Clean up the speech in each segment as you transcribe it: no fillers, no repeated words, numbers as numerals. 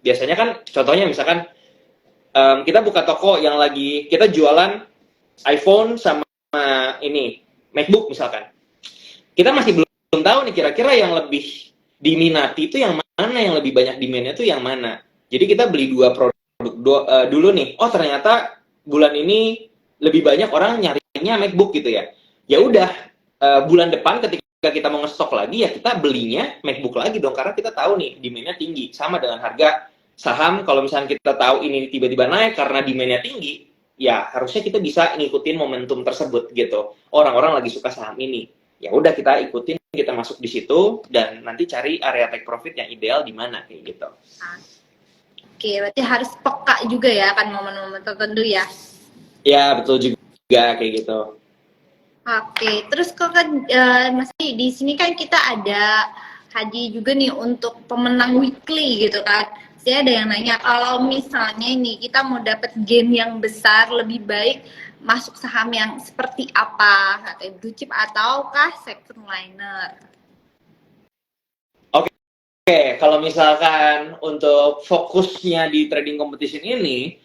Biasanya kan contohnya misalkan kita buka toko yang lagi kita jualan iPhone sama ini MacBook misalkan. Kita masih belum tahu nih kira-kira yang lebih diminati itu yang mana, yang lebih banyak demand-nya tuh yang mana. Jadi kita beli dua produk dulu nih. Oh ternyata bulan ini lebih banyak orang nyarinya MacBook gitu ya. Ya udah bulan depan ketika kita mau ngestok lagi ya kita belinya MacBook lagi dong karena kita tahu nih demand-nya tinggi. Sama dengan harga saham kalau misalnya kita tahu ini tiba-tiba naik karena demand-nya tinggi, ya harusnya kita bisa ngikutin momentum tersebut gitu. Orang-orang lagi suka saham ini. Ya udah kita ikutin, kita masuk di situ dan nanti cari area take profit yang ideal di mana kayak gitu. Oke, berarti harus peka juga ya kan momen-momen tertentu ya. Ya, betul juga kayak gitu. Oke, terus kok kan masih di sini kan kita ada hadiah juga nih untuk pemenang weekly gitu kan. Saya ada yang nanya kalau misalnya ini kita mau dapat gain yang besar lebih baik masuk saham yang seperti apa? Katanya blue chip ataukah second liner? Oke, kalau misalkan untuk fokusnya di trading competition ini,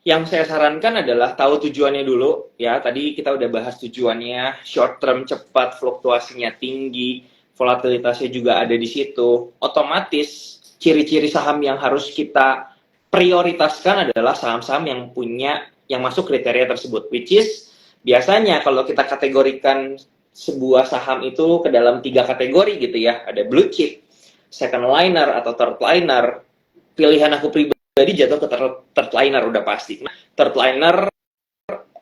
yang saya sarankan adalah tahu tujuannya dulu ya. Tadi kita udah bahas tujuannya, short term cepat, fluktuasinya tinggi, volatilitasnya juga ada di situ. Otomatis ciri-ciri saham yang harus kita prioritaskan adalah saham-saham yang yang masuk kriteria tersebut, which is biasanya kalau kita kategorikan sebuah saham itu ke dalam 3 kategori gitu ya. Ada blue chip, second liner atau third liner. Pilihan aku pribadi jatuh ke third liner udah pasti. Third liner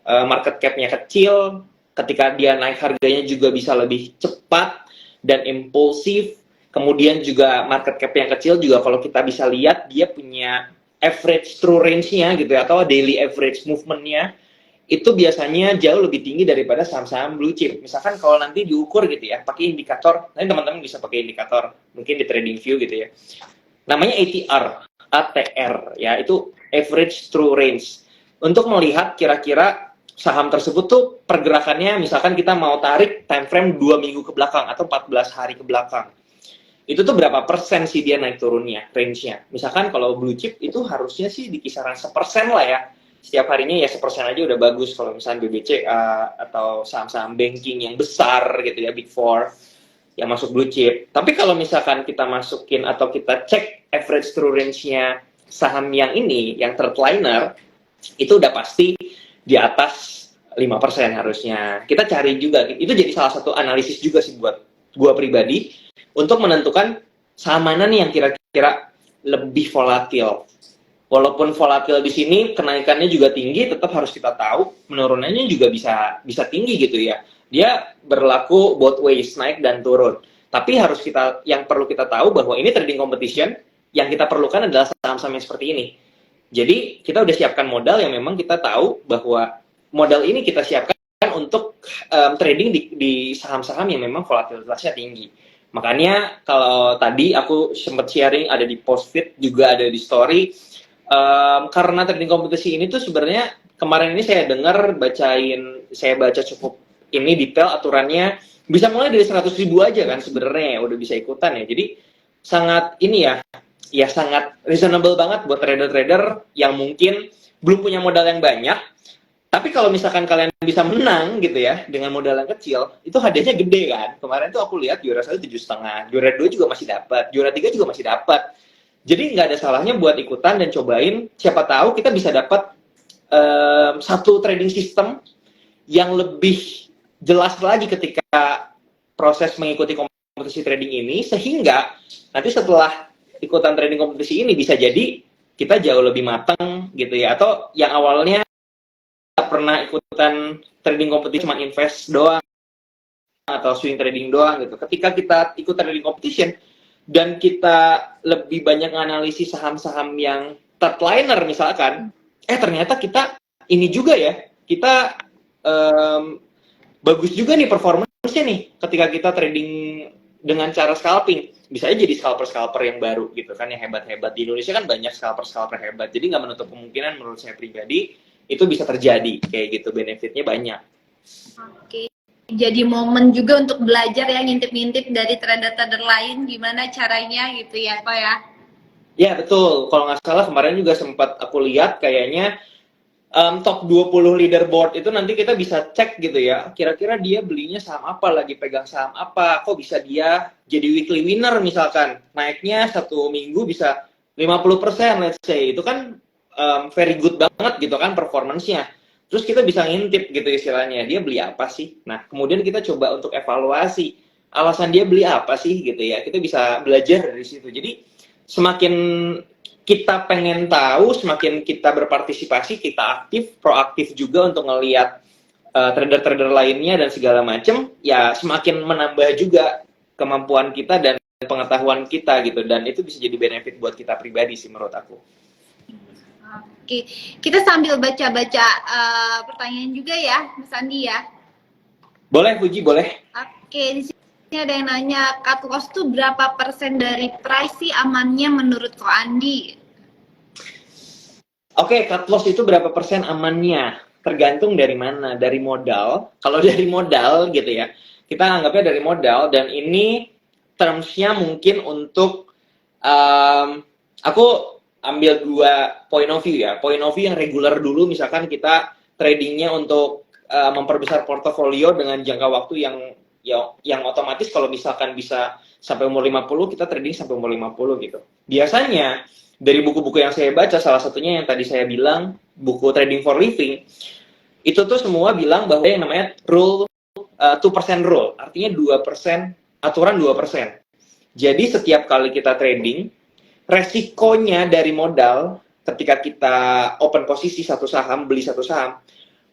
market cap-nya kecil, ketika dia naik harganya juga bisa lebih cepat dan impulsif. Kemudian juga market cap yang kecil juga kalau kita bisa lihat dia punya average true range-nya gitu ya, atau daily average movement-nya itu biasanya jauh lebih tinggi daripada saham-saham blue chip. Misalkan kalau nanti diukur gitu ya, pakai indikator, nanti teman-teman bisa pakai indikator, mungkin di TradingView gitu ya. Namanya ATR ya, itu average true range. Untuk melihat kira-kira saham tersebut tuh pergerakannya, misalkan kita mau tarik time frame 2 minggu ke belakang atau 14 hari ke belakang. Itu tuh berapa persen sih dia naik turunnya, range-nya. Misalkan kalau blue chip itu harusnya sih di kisaran 1% lah ya. Setiap harinya ya 1% aja udah bagus kalau misalnya BBCA atau saham-saham banking yang besar gitu ya, Big Four yang masuk blue chip. Tapi kalau misalkan kita masukin atau kita cek average true range-nya saham yang ini, yang third liner, itu udah pasti di atas 5% harusnya. Kita cari juga, itu jadi salah satu analisis juga sih buat gua pribadi, untuk menentukan saham mana nih yang kira-kira lebih volatil. Walaupun volatil di sini kenaikannya juga tinggi, tetap harus kita tahu menurunannya juga bisa tinggi gitu ya. Dia berlaku both ways, naik dan turun. Tapi yang perlu kita tahu bahwa ini trading competition, yang kita perlukan adalah saham-saham yang seperti ini. Jadi kita udah siapkan modal yang memang kita tahu bahwa modal ini kita siapkan untuk trading di saham-saham yang memang volatilitasnya tinggi. Makanya kalau tadi aku sempat sharing ada di post feed juga ada di story, karena trading kompetisi ini tuh sebenarnya kemarin ini saya baca cukup ini detail aturannya, bisa mulai dari 100.000 aja kan sebenarnya udah bisa ikutan ya. Jadi sangat ini ya sangat reasonable banget buat trader-trader yang mungkin belum punya modal yang banyak. Tapi kalau misalkan kalian bisa menang gitu ya dengan modal yang kecil, itu hadiahnya gede kan. Kemarin tuh aku lihat juara 1 7,5, juara 2 juga masih dapat, juara 3 juga masih dapat. Jadi nggak ada salahnya buat ikutan dan cobain. Siapa tahu kita bisa dapat satu trading system yang lebih jelas lagi ketika proses mengikuti kompetisi trading ini, sehingga nanti setelah ikutan trading kompetisi ini bisa jadi kita jauh lebih matang gitu ya. Atau yang awalnya pernah ikutan trading competition cuma invest doang atau swing trading doang gitu. Ketika kita ikut trading competition dan kita lebih banyak analisis saham-saham yang third liner misalkan, ternyata kita ini juga ya, kita bagus juga nih performance-nya nih ketika kita trading dengan cara scalping. Bisa aja jadi scalper-scalper yang baru gitu kan, yang hebat-hebat. Di Indonesia kan banyak scalper-scalper hebat, jadi nggak menutup kemungkinan menurut saya pribadi itu bisa terjadi kayak gitu, benefitnya banyak. Oke, jadi momen juga untuk belajar ya, ngintip-ngintip dari trader-trader lain gimana caranya gitu ya Pak ya. Ya betul, kalau nggak salah kemarin juga sempat aku lihat kayaknya top 20 leaderboard itu nanti kita bisa cek gitu ya, kira-kira dia belinya saham apa, lagi pegang saham apa, kok bisa dia jadi weekly winner misalkan, naiknya satu minggu bisa 50% let's say, itu kan very good banget gitu kan performance-nya. Terus kita bisa ngintip gitu istilahnya, dia beli apa sih? Nah, kemudian kita coba untuk evaluasi, alasan dia beli apa sih gitu ya, kita bisa belajar dari situ. Jadi semakin kita pengen tahu, semakin kita berpartisipasi, kita aktif, proaktif juga untuk ngelihat trader-trader lainnya dan segala macam, ya semakin menambah juga kemampuan kita dan pengetahuan kita gitu, dan itu bisa jadi benefit buat kita pribadi sih menurut aku. Oke, kita sambil baca-baca pertanyaan juga ya, Mas Andi ya. Boleh, Puji, boleh. Oke, di sini ada yang nanya, cut loss tuh berapa persen dari price sih amannya menurut Ko Andi? Oke, cut loss itu berapa persen amannya? Tergantung dari mana, dari modal. Kalau dari modal gitu ya, kita anggapnya dari modal, dan ini terms-nya mungkin untuk aku ambil 2 point of view ya. Point of view yang regular dulu, misalkan kita tradingnya untuk memperbesar portofolio dengan jangka waktu yang otomatis kalau misalkan bisa sampai umur 50, kita trading sampai umur 50 gitu. Biasanya dari buku-buku yang saya baca, salah satunya yang tadi saya bilang, buku Trading for Living, itu tuh semua bilang bahwa yang namanya rule 2% rule, artinya 2%, aturan 2%. Jadi setiap kali kita trading, resikonya dari modal ketika kita open posisi satu saham, beli satu saham,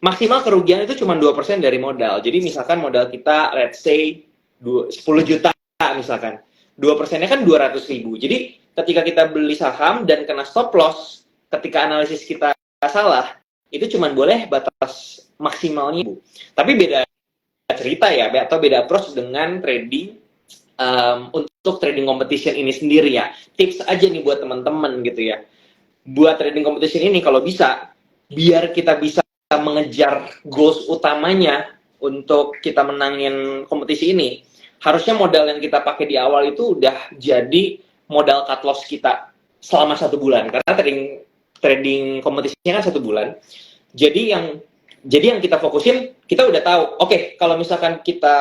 maksimal kerugian itu cuma 2% dari modal. Jadi misalkan modal kita let's say 10 juta misalkan, 2%-nya kan 200.000. Jadi ketika kita beli saham dan kena stop loss, ketika analisis kita salah, itu cuma boleh batas maksimalnya. Tapi beda cerita ya, atau beda approach dengan trading untuk trading competition ini sendiri ya. Tips aja nih buat teman-teman gitu ya. Buat trading competition ini kalau bisa, biar kita bisa mengejar goals utamanya untuk kita menangin kompetisi ini, harusnya modal yang kita pakai di awal itu udah jadi modal cut loss kita selama 1 bulan, karena trading kompetisinya kan 1 bulan. Jadi yang kita fokusin, kita udah tahu, oke, kalau misalkan kita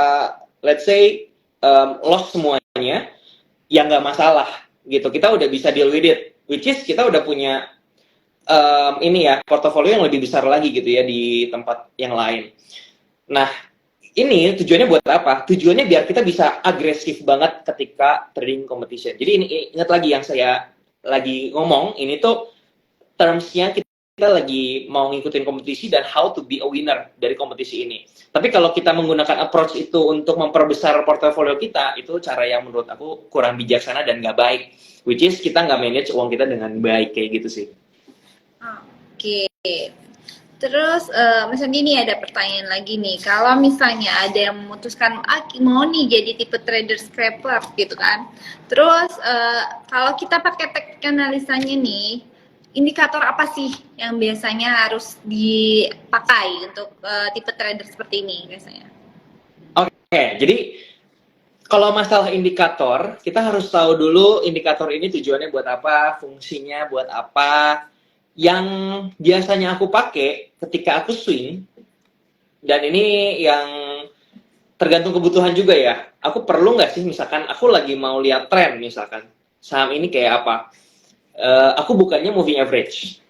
let's say loss semuanya, ya nggak masalah gitu, kita udah bisa deal with it, which is kita udah punya ini ya, portofolio yang lebih besar lagi gitu ya di tempat yang lain. Nah, ini tujuannya buat apa? Tujuannya biar kita bisa agresif banget ketika trading competition. Jadi ini ingat lagi yang saya lagi ngomong, ini tuh terms-nya kita lagi mau ngikutin kompetisi dan how to be a winner dari kompetisi ini. Tapi kalau kita menggunakan approach itu untuk memperbesar portofolio kita, itu cara yang menurut aku kurang bijaksana dan nggak baik. Which is kita nggak manage uang kita dengan baik, kayak gitu sih. Oke. Terus misalnya ini ada pertanyaan lagi nih, kalau misalnya ada yang memutuskan mau nih jadi tipe trader scalper gitu kan, terus kalau kita pakai teknik analisanya nih, indikator apa sih yang biasanya harus dipakai untuk tipe trader seperti ini biasanya? Oke, jadi kalau masalah indikator, kita harus tahu dulu indikator ini tujuannya buat apa, fungsinya buat apa. Yang biasanya aku pakai ketika aku swing, dan ini yang tergantung kebutuhan juga ya, aku perlu nggak sih, misalkan aku lagi mau lihat tren, misalkan saham ini kayak apa, aku bukannya moving average,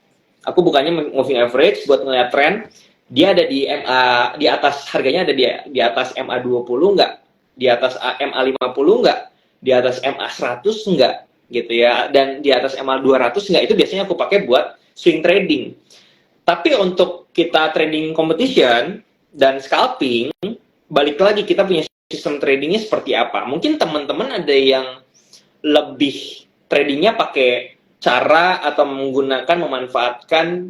moving average buat ngeliat tren, dia ada di MA, di atas, harganya ada di atas MA 20 nggak, di atas MA 50 nggak, di atas MA 100 nggak, gitu ya, dan di atas MA 200 nggak, itu biasanya aku pakai buat swing trading. Tapi untuk kita trading competition dan scalping, balik lagi kita punya sistem tradingnya seperti apa. Mungkin teman-teman ada yang lebih tradingnya pakai cara atau memanfaatkan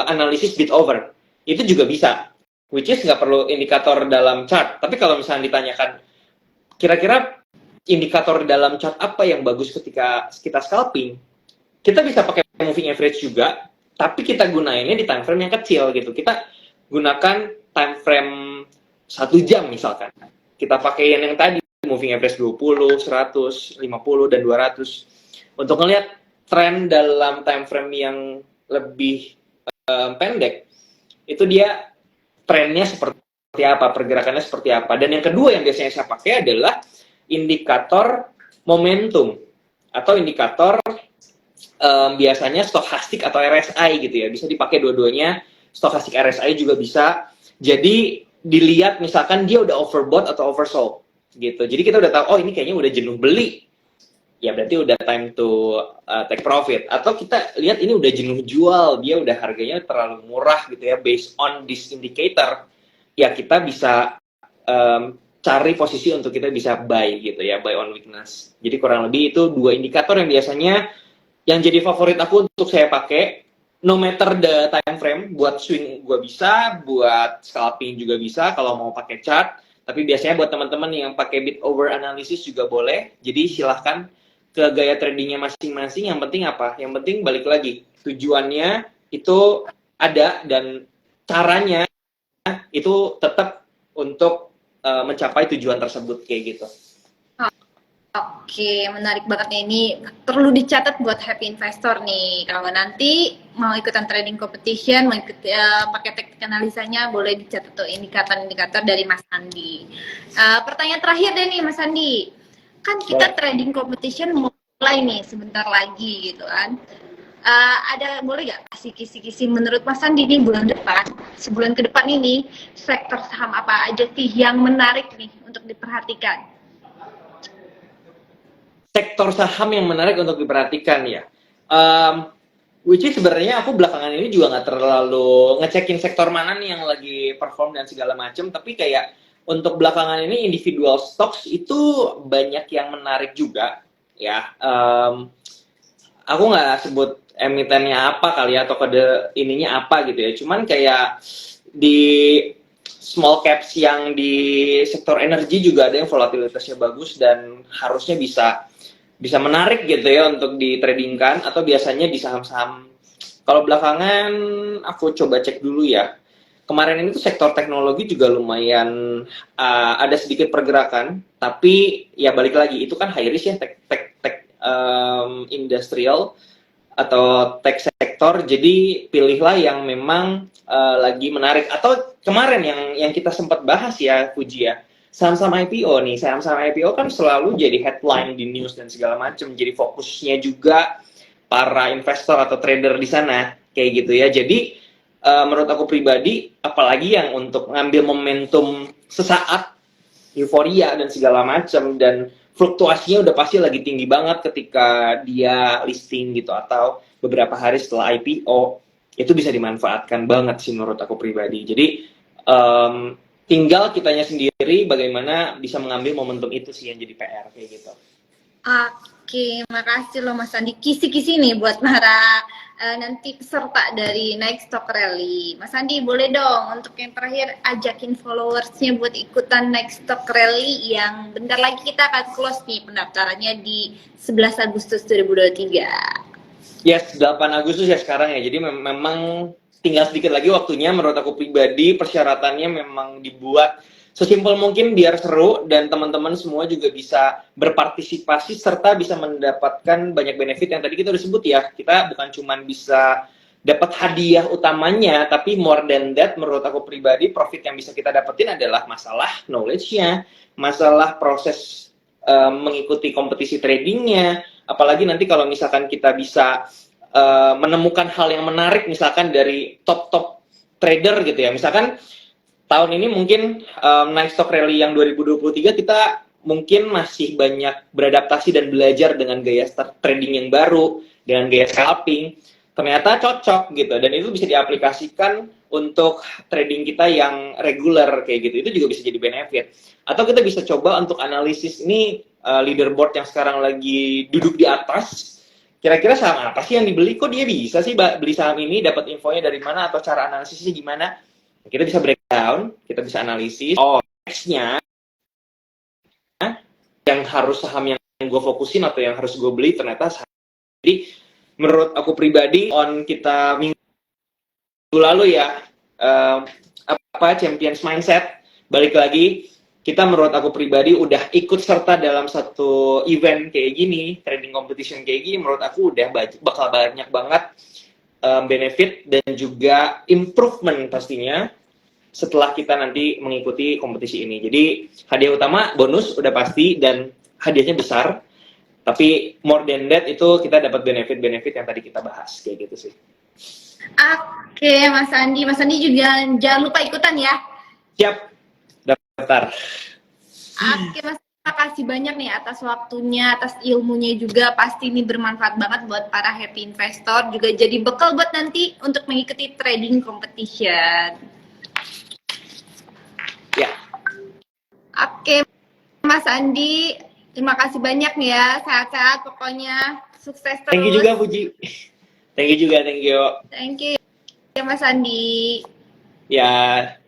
analisis bid over. Itu juga bisa, which is nggak perlu indikator dalam chart. Tapi kalau misalnya ditanyakan, kira-kira indikator dalam chart apa yang bagus ketika kita scalping, kita bisa pakai moving average juga, tapi kita gunainnya di time frame yang kecil gitu. Kita gunakan time frame 1 jam misalkan. Kita pakai yang tadi, moving average 20, 100, 50, dan 200. Untuk ngelihat tren dalam time frame yang lebih pendek, itu dia trennya seperti apa, pergerakannya seperti apa. Dan yang kedua yang biasanya saya pakai adalah indikator momentum atau indikator biasanya stokastik atau RSI gitu ya. Bisa dipakai dua-duanya, stokastik RSI juga bisa. Jadi dilihat misalkan dia udah overbought atau oversold gitu. Jadi kita udah tahu, oh ini kayaknya udah jenuh beli. Ya berarti udah time to take profit. Atau kita lihat ini udah jenuh jual, dia udah harganya terlalu murah gitu ya, based on this indicator. Ya kita bisa cari posisi untuk kita bisa buy gitu ya, buy on weakness. Jadi kurang lebih itu dua indikator yang biasanya yang jadi favorit aku untuk saya pakai, no matter the time frame. Buat swing gue bisa, buat scalping juga bisa kalau mau pakai chart. Tapi biasanya buat teman-teman yang pakai bit over analysis juga boleh. Jadi silahkan ke gaya tradingnya masing-masing. Yang penting apa? Yang penting balik lagi, tujuannya itu ada dan caranya itu tetap untuk mencapai tujuan tersebut kayak gitu. Oke, menarik banget nih. Ini perlu dicatat buat happy investor nih. Kalau nanti mau ikutan trading competition, mau ikut pakai teknik analisanya, boleh dicatat tuh indikator-indikator dari Mas Andi. Pertanyaan terakhir deh nih Mas Andi. Kan kita trading competition mulai nih sebentar lagi gitu kan. Ada boleh nggak kasih kisi-kisi menurut Mas Andi nih sebulan ke depan ini sektor saham apa aja sih yang menarik nih untuk diperhatikan? Sektor saham yang menarik untuk diperhatikan ya. Which is sebenarnya aku belakangan ini juga nggak terlalu ngecekin sektor mana nih yang lagi perform dan segala macam. Tapi kayak untuk belakangan ini individual stocks itu banyak yang menarik juga ya. Aku nggak sebut emitennya apa kali ya, atau kode ininya apa gitu ya. Cuman kayak di small caps yang di sektor energi juga ada yang volatilitasnya bagus dan harusnya bisa menarik gitu ya untuk ditradingkan. Atau biasanya di saham-saham, kalau belakangan aku coba cek dulu ya, kemarin ini tuh sektor teknologi juga lumayan ada sedikit pergerakan, tapi ya balik lagi itu kan high risk ya, tech industrial atau tech sektor. Jadi pilihlah yang memang lagi menarik. Atau kemarin yang kita sempat bahas ya, Fuji ya, saham-saham IPO nih. Saham-saham IPO kan selalu jadi headline di news dan segala macam. Jadi fokusnya juga para investor atau trader di sana kayak gitu ya. Jadi menurut aku pribadi, apalagi yang untuk ngambil momentum sesaat, euforia dan segala macam, dan fluktuasinya udah pasti lagi tinggi banget ketika dia listing gitu atau beberapa hari setelah IPO, itu bisa dimanfaatkan banget sih menurut aku pribadi. Jadi tinggal kitanya sendiri bagaimana bisa mengambil momentum itu sih yang jadi PR kayak gitu. Oke, makasih loh Mas Andi. Kisi-kisi nih buat para nanti peserta dari Naik Stock Rally. Mas Andi, boleh dong untuk yang terakhir ajakin followersnya buat ikutan Naik Stock Rally yang bentar lagi kita akan close nih pendaftarannya di 11 Agustus 2023. Yes, 8 Agustus ya sekarang ya. Jadi memang tinggal sedikit lagi waktunya. Menurut aku pribadi persyaratannya memang dibuat sesimpel mungkin biar seru dan teman-teman semua juga bisa berpartisipasi serta bisa mendapatkan banyak benefit yang tadi kita udah sebut ya. Kita bukan cuma bisa dapat hadiah utamanya, tapi more than that menurut aku pribadi profit yang bisa kita dapetin adalah masalah knowledge-nya, masalah proses mengikuti kompetisi tradingnya. Apalagi nanti kalau misalkan kita bisa menemukan hal yang menarik misalkan dari top trader gitu ya. Misalkan tahun ini mungkin Naik Stock Rally yang 2023 kita mungkin masih banyak beradaptasi dan belajar dengan gaya trading yang baru, dengan gaya scalping. Ternyata cocok gitu, dan itu bisa diaplikasikan untuk trading kita yang regular kayak gitu. Itu juga bisa jadi benefit. Atau kita bisa coba untuk analisis ini leaderboard yang sekarang lagi duduk di atas. Kira-kira saham apa sih yang dibeli? Kok dia bisa sih beli saham ini? Dapat infonya dari mana? Atau cara analisisnya gimana? Kita bisa breakdown, kita bisa analisis. Oh, next-nya yang harus saham yang gue fokusin atau yang harus gue beli ternyata saham. Jadi menurut aku pribadi, on kita minggu lalu ya, Champions Mindset, balik lagi, kita menurut aku pribadi udah ikut serta dalam satu event kayak gini, trading competition kayak gini, menurut aku udah bakal banyak banget benefit dan juga improvement pastinya setelah kita nanti mengikuti kompetisi ini. Jadi hadiah utama bonus udah pasti dan hadiahnya besar. Tapi more than that itu kita dapat benefit-benefit yang tadi kita bahas kayak gitu sih. Oke, Mas Andi. Mas Andi juga jangan lupa ikutan ya. Siap, daftar. Oke, Mas. Terima kasih banyak nih atas waktunya, atas ilmunya juga. Pasti ini bermanfaat banget buat para happy investor. Juga jadi bekal buat nanti untuk mengikuti trading competition. Ya. Oke, Mas Andi. Terima kasih banyak nih ya. Sehat-sehat pokoknya. Sukses terus. Thank you juga, Puji. Thank you juga, thank you. Thank you, Mas Andi. Ya.